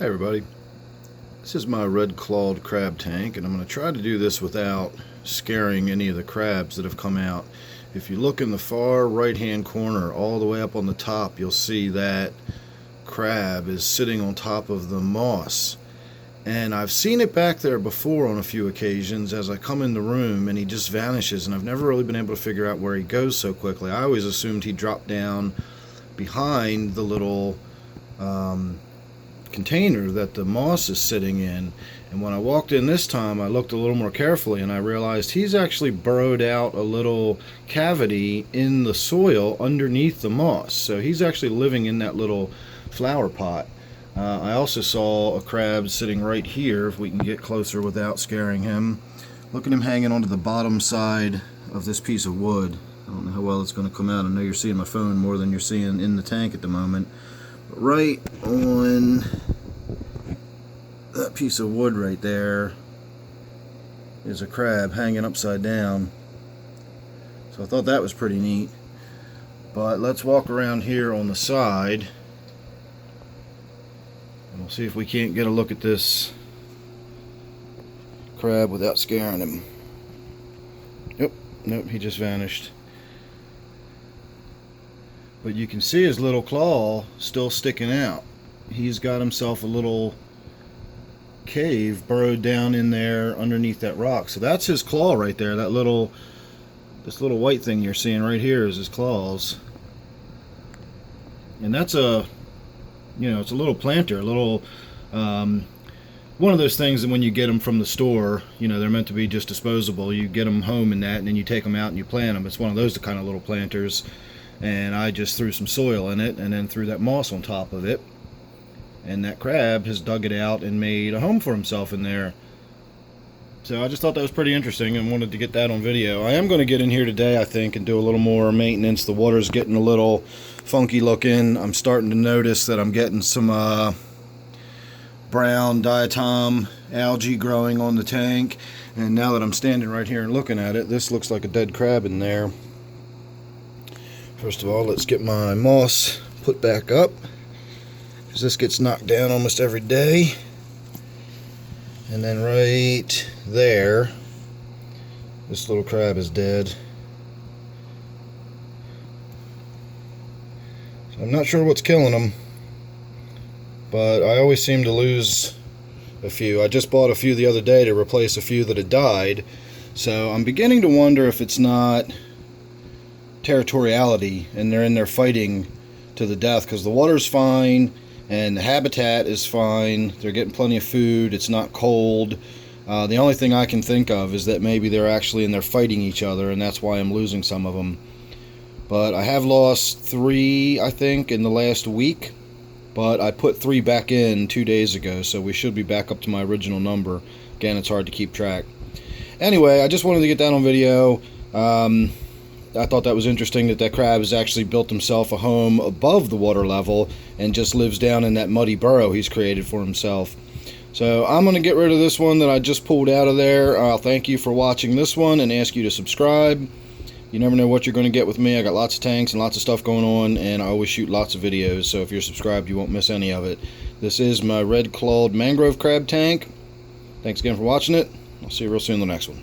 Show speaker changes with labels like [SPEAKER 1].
[SPEAKER 1] Hey everybody, this is my red clawed crab tank, and I'm going to try to do this without scaring any of the crabs that have come out. If you look in the far right hand corner all the way up on the top, you'll see that crab is sitting on top of the moss, and I've seen it back there before on a few occasions as I come in the room, and he just vanishes, and I've never really been able to figure out where he goes so quickly. I always assumed he dropped down behind the little container that the moss is sitting in, and when I walked in this time I looked a little more carefully and I realized he's actually burrowed out a little cavity in the soil underneath the moss, so he's actually living in that little flower pot. I also saw a crab sitting right here, if we can get closer without scaring him. Look at him hanging onto the bottom side of this piece of wood. I don't know how well it's going to come out. I know you're seeing my phone more than you're seeing in the tank at the moment. Right on that piece of wood right there is a crab hanging upside down. So I thought that was pretty neat. But let's walk around here on the side and we'll see if we can't get a look at this crab without scaring him. Nope, he just vanished. But you can see his little claw still sticking out. He's got himself a little cave burrowed down in there underneath that rock. So that's his claw right there. This little white thing you're seeing right here is his claws. And that's it's a little planter, a little one of those things that when you get them from the store, they're meant to be just disposable. You get them home in that, and then you take them out and you plant them. It's one of those kind of little planters. And I just threw some soil in it and then threw that moss on top of it, and that crab has dug it out and made a home for himself in there. So I just thought that was pretty interesting and wanted to get that on video. I am going to get in here today, I think, and do a little more maintenance. The water's getting a little funky looking. I'm starting to notice that I'm getting some brown diatom algae growing on the tank, and now that I'm standing right here and looking at it, this looks like a dead crab in there. First of all, let's get my moss put back up, because this gets knocked down almost every day. And then right there, this little crab is dead. So I'm not sure what's killing them, but I always seem to lose a few. I just bought a few the other day to replace a few that had died, so I'm beginning to wonder if it's not territoriality and they're in there fighting to the death, because the water's fine and the habitat is fine. They're getting plenty of food. It's not cold. The only thing I can think of is that maybe they're actually in there fighting each other, and that's why I'm losing some of them. But I have lost 3, I think, in the last week, but I put 3 back in 2 days ago, so we should be back up to my original number. Again, it's hard to keep track. Anyway, I just wanted to get that on video. I thought that was interesting that crab has actually built himself a home above the water level and just lives down in that muddy burrow he's created for himself. So I'm going to get rid of this one that I just pulled out of there. I'll thank you for watching this one and ask you to subscribe. You never know what you're going to get with me. I got lots of tanks and lots of stuff going on, and I always shoot lots of videos, so if you're subscribed you won't miss any of it. This is my red clawed mangrove crab tank. Thanks again for watching it. I'll see you real soon in the next one.